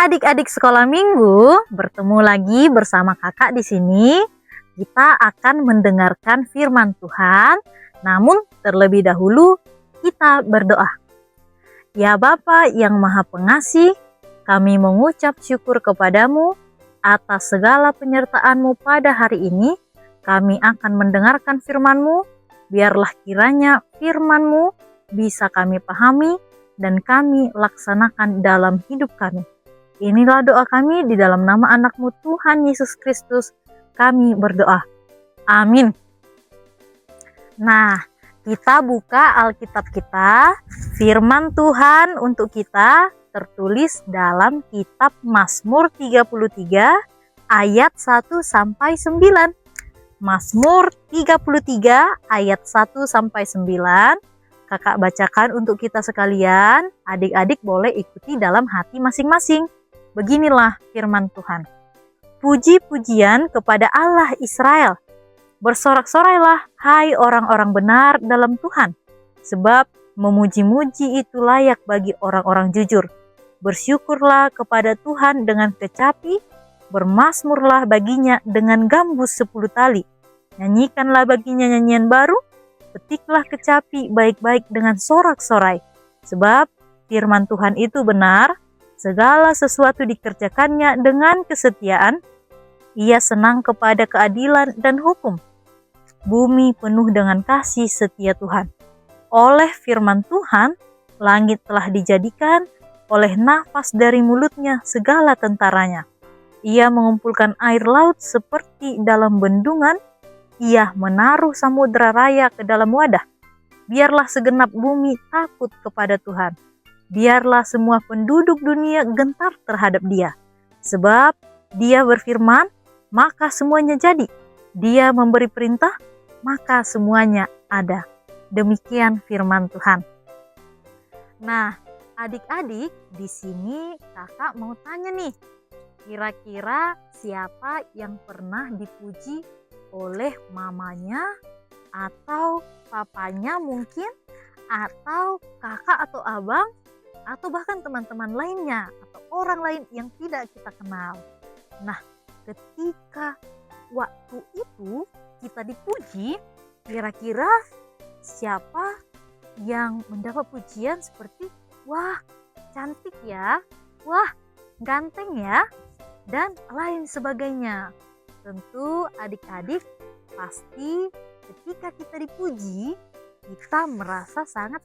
adik-adik sekolah minggu, bertemu lagi bersama kakak di sini. Kita akan mendengarkan firman Tuhan, namun terlebih dahulu kita berdoa. Ya Bapa yang Maha Pengasih, kami mengucap syukur kepadamu atas segala penyertaan-Mu pada hari ini. Kami akan mendengarkan firman-Mu, biarlah kiranya firman-Mu bisa kami pahami dan kami laksanakan dalam hidup kami. Inilah doa kami di dalam nama anak-Mu Tuhan Yesus Kristus. Kami berdoa. Amin. Nah, kita buka Alkitab kita. Firman Tuhan untuk kita tertulis dalam kitab Mazmur 33 ayat 1 sampai 9. Mazmur 33 ayat 1 sampai 9. Kakak bacakan untuk kita sekalian. Adik-adik boleh ikuti dalam hati masing-masing. Beginilah firman Tuhan. Puji-pujian kepada Allah Israel. Bersorak-sorailah, hai orang-orang benar dalam Tuhan. Sebab memuji-muji itu layak bagi orang-orang jujur. Bersyukurlah kepada Tuhan dengan kecapi. Bermazmurlah baginya dengan gambus 10 tali. Nyanyikanlah baginya nyanyian baru. Petiklah kecapi baik-baik dengan sorak-sorai. Sebab firman Tuhan itu benar. Segala sesuatu dikerjakannya dengan kesetiaan. Ia senang kepada keadilan dan hukum. Bumi penuh dengan kasih setia Tuhan. Oleh firman Tuhan, langit telah dijadikan, oleh nafas dari mulutnya segala tentaranya. Ia mengumpulkan air laut seperti dalam bendungan. Ia menaruh samudera raya ke dalam wadah. Biarlah segenap bumi takut kepada Tuhan. Biarlah semua penduduk dunia gentar terhadap Dia. Sebab Dia berfirman, maka semuanya jadi. Dia memberi perintah, maka semuanya ada. Demikian firman Tuhan. Nah, adik-adik, di sini kakak mau tanya nih. Kira-kira siapa yang pernah dipuji oleh mamanya atau papanya mungkin, atau kakak atau abang, atau bahkan teman-teman lainnya, atau orang lain yang tidak kita kenal. Nah, ketika waktu itu kita dipuji, kira-kira siapa yang mendapat pujian seperti, wah cantik ya, wah ganteng ya, dan lain sebagainya. Tentu adik-adik pasti ketika kita dipuji, kita merasa sangat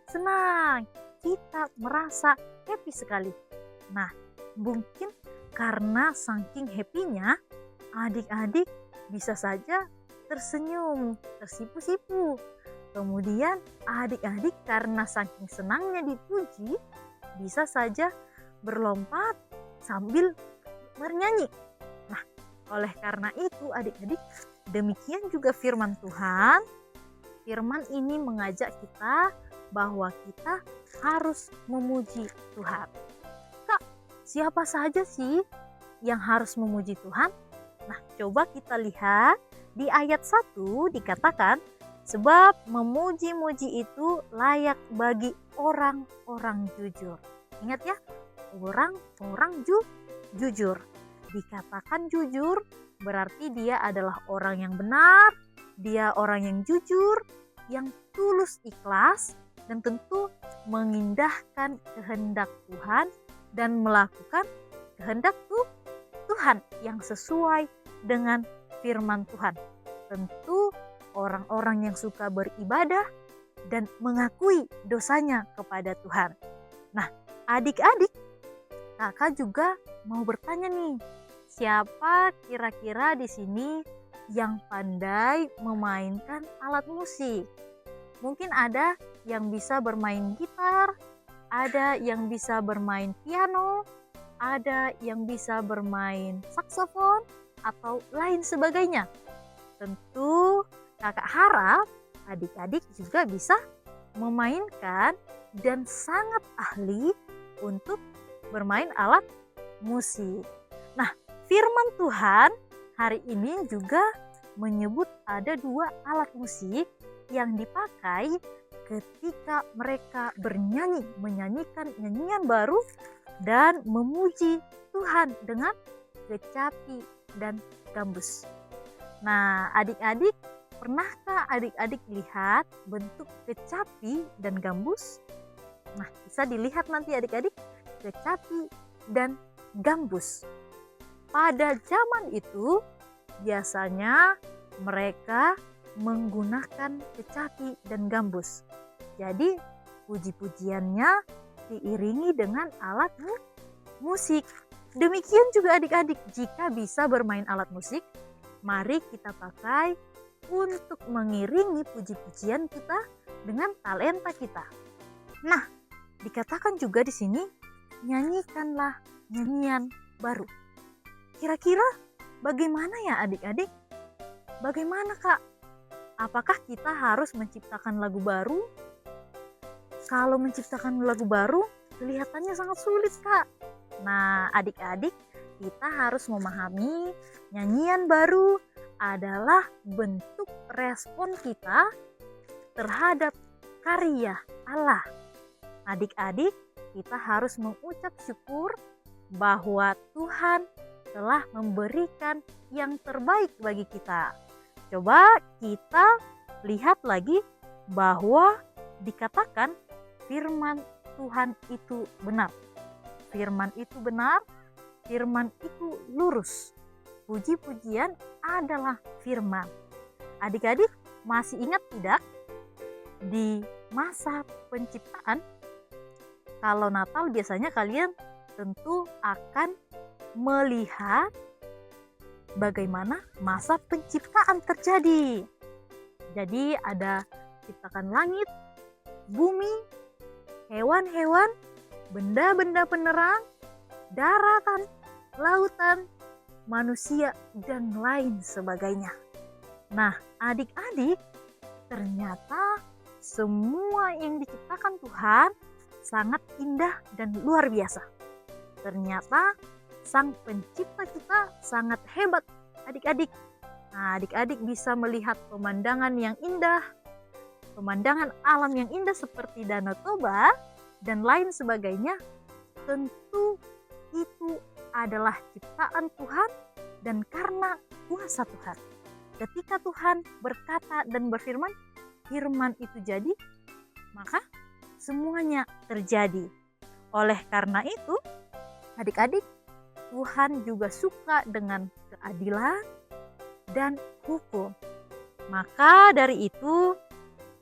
senang. Kita merasa happy sekali. Nah, mungkin karena saking happy-nya, adik-adik bisa saja tersenyum, tersipu-sipu. Kemudian adik-adik karena saking senangnya dipuji, bisa saja berlompat sambil bernyanyi. Nah, oleh karena itu adik-adik, demikian juga firman Tuhan. Firman ini mengajak kita bahwa kita harus memuji Tuhan. Kak, siapa saja sih yang harus memuji Tuhan? Nah, coba kita lihat di ayat 1 dikatakan, sebab memuji-muji itu layak bagi orang-orang jujur. Ingat ya, orang-orang jujur. Dikatakan jujur berarti dia adalah orang yang benar, dia orang yang jujur, yang tulus ikhlas, dan tentu mengindahkan kehendak Tuhan dan melakukan kehendak Tuhan yang sesuai dengan firman Tuhan. Tentu orang-orang yang suka beribadah dan mengakui dosanya kepada Tuhan. Nah, adik-adik, kakak juga mau bertanya nih, siapa kira-kira di sini yang pandai memainkan alat musik? Mungkin ada yang bisa bermain gitar, ada yang bisa bermain piano, ada yang bisa bermain saksofon, atau lain sebagainya. Tentu kakak harap adik-adik juga bisa memainkan dan sangat ahli untuk bermain alat musik. Nah, firman Tuhan hari ini juga menyebut ada 2 alat musik yang dipakai ketika mereka menyanyikan nyanyian baru dan memuji Tuhan dengan kecapi dan gambus. Nah, adik-adik, pernahkah adik-adik lihat bentuk kecapi dan gambus? Nah, bisa dilihat nanti adik-adik, kecapi dan gambus. Pada zaman itu, biasanya mereka menggunakan kecapi dan gambus. Jadi, puji-pujiannya diiringi dengan alat musik. Demikian juga adik-adik, jika bisa bermain alat musik, mari kita pakai untuk mengiringi puji-pujian kita dengan talenta kita. Nah, dikatakan juga di sini, nyanyikanlah nyanyian baru. Kira-kira bagaimana ya adik-adik? Bagaimana Kak? Apakah kita harus menciptakan lagu baru? Kalau menciptakan lagu baru, kelihatannya sangat sulit Kak. Nah, adik-adik, kita harus memahami nyanyian baru adalah bentuk respon kita terhadap karya Allah. Adik-adik, kita harus mengucap syukur bahwa Tuhan telah memberikan yang terbaik bagi kita. Coba kita lihat lagi bahwa dikatakan firman Tuhan itu benar. Firman itu benar, firman itu lurus. Puji-pujian adalah firman. Adik-adik masih ingat tidak? Di masa penciptaan, kalau Natal biasanya kalian tentu akan melihat bagaimana masa penciptaan terjadi. Jadi ada ciptakan langit, bumi, hewan-hewan, benda-benda penerang, daratan, lautan, manusia, dan lain sebagainya. Nah, adik-adik, ternyata semua yang diciptakan Tuhan sangat indah dan luar biasa. Ternyata Sang Pencipta kita sangat hebat, adik-adik. Nah, adik-adik bisa melihat pemandangan yang indah, pemandangan alam yang indah seperti Danau Toba, dan lain sebagainya. Tentu itu adalah ciptaan Tuhan dan karena kuasa Tuhan. Ketika Tuhan berkata dan berfirman, firman itu jadi, maka semuanya terjadi. Oleh karena itu, adik-adik, Tuhan juga suka dengan keadilan dan hukum. Maka dari itu,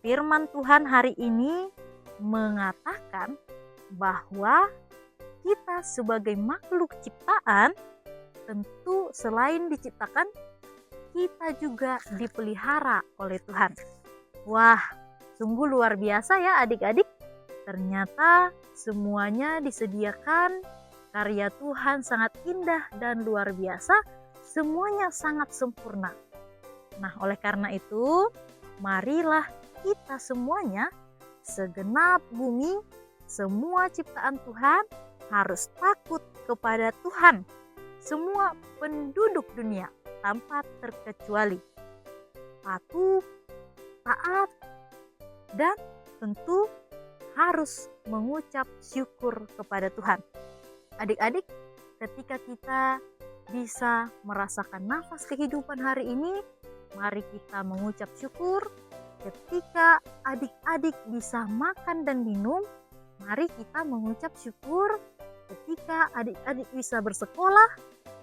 firman Tuhan hari ini mengatakan bahwa kita sebagai makhluk ciptaan, tentu selain diciptakan, kita juga dipelihara oleh Tuhan. Wah, sungguh luar biasa ya adik-adik. Ternyata semuanya disediakan, karya Tuhan sangat indah dan luar biasa, semuanya sangat sempurna. Nah, oleh karena itu, marilah kita semuanya, segenap bumi, semua ciptaan Tuhan harus takut kepada Tuhan. Semua penduduk dunia tanpa terkecuali patuh, taat, dan tentu harus mengucap syukur kepada Tuhan. Adik-adik, ketika kita bisa merasakan nafas kehidupan hari ini, mari kita mengucap syukur. Ketika adik-adik bisa makan dan minum, mari kita mengucap syukur. Ketika adik-adik bisa bersekolah,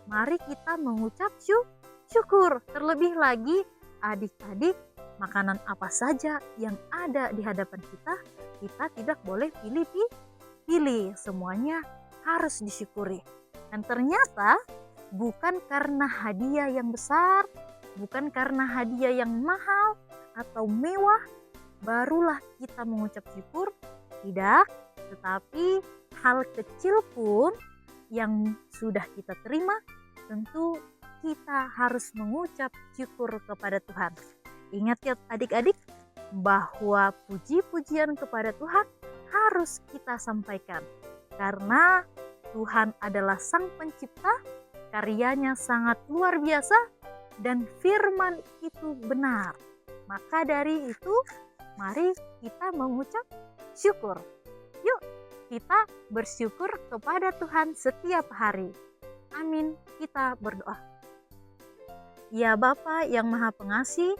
mari kita mengucap syukur. Terlebih lagi, adik-adik, makanan apa saja yang ada di hadapan kita tidak boleh pilih. Semuanya harus disyukuri. Dan ternyata bukan karena hadiah yang besar, bukan karena hadiah yang mahal atau mewah, barulah kita mengucap syukur. Tidak, tetapi hal kecil pun yang sudah kita terima, tentu kita harus mengucap syukur kepada Tuhan. Ingat ya adik-adik, bahwa puji-pujian kepada Tuhan harus kita sampaikan. Karena Tuhan adalah Sang Pencipta, karyanya sangat luar biasa, dan firman itu benar. Maka dari itu, mari kita mengucap syukur. Yuk, kita bersyukur kepada Tuhan setiap hari. Amin. Kita berdoa. Ya Bapa yang Maha Pengasih,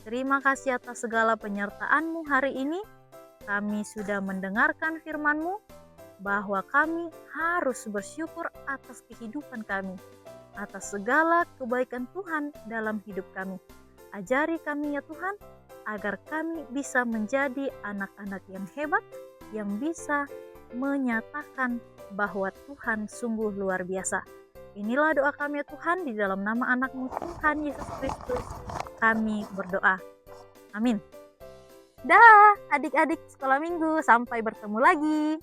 terima kasih atas segala penyertaan-Mu hari ini. Kami sudah mendengarkan firman-Mu bahwa kami harus bersyukur atas kehidupan kami, atas segala kebaikan Tuhan dalam hidup kami. Ajari kami ya Tuhan, agar kami bisa menjadi anak-anak yang hebat, yang bisa menyatakan bahwa Tuhan sungguh luar biasa. Inilah doa kami ya Tuhan, di dalam nama anak-Mu Tuhan Yesus Kristus kami berdoa. Amin. Dah adik-adik sekolah minggu, sampai bertemu lagi.